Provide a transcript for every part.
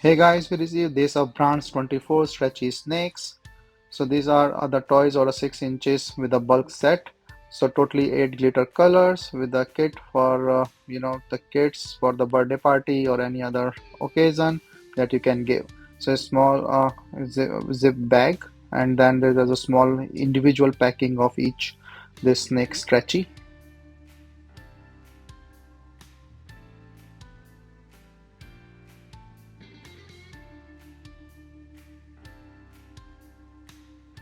Hey guys, we received this UpBrands 24 stretchy snakes. So these are the toys or 6 inches with a bulk set. So totally 8 glitter colors with the kit for the kids for the birthday party or any other occasion that you can give. So a small zip bag, and then there's a small individual packing of each this snake stretchy.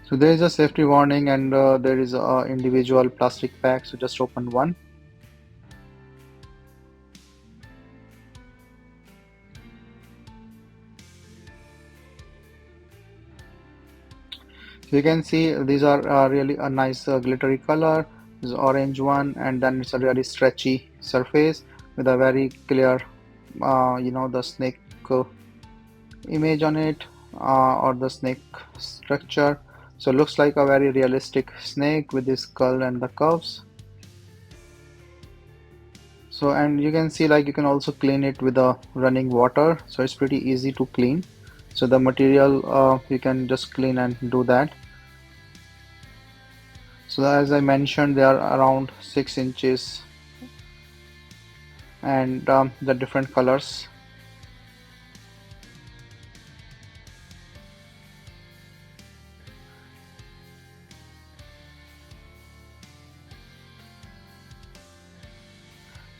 So there is a safety warning, and there is a individual plastic pack. So just open one. So you can see these are really a nice glittery color. This orange one, and then it's a really stretchy surface with a very clear, the snake image on it, or the snake structure. So it looks like a very realistic snake with this skull and the curves. So, and you can see like you can also clean it with the running water. So it's pretty easy to clean. So the material, you can just clean and do that. So as I mentioned, they are around 6 inches, and the different colors.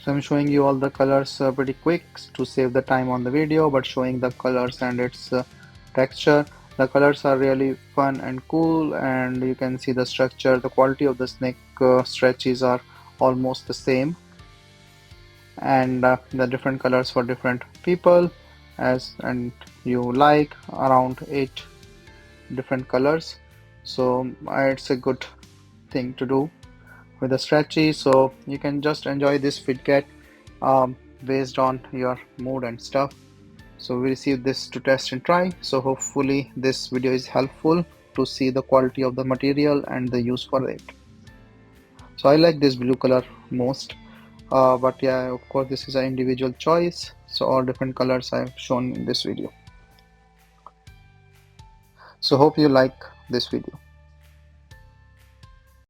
So I'm showing you all the colors pretty quick to save the time on the video, but showing the colors and its texture. The colors are really fun and cool, and you can see the structure. The quality of the snake stretches are almost the same, and the different colors for different people, as and you like around 8 different colors. So it's a good thing to do with the stretchy. So you can just enjoy this fit get based on your mood and stuff. So we received this to test and try. So hopefully this video is helpful to see the quality of the material and the use for it. So I like this blue color most, but yeah, of course this is an individual choice. So all different colors I've shown in this video. So hope you like this video.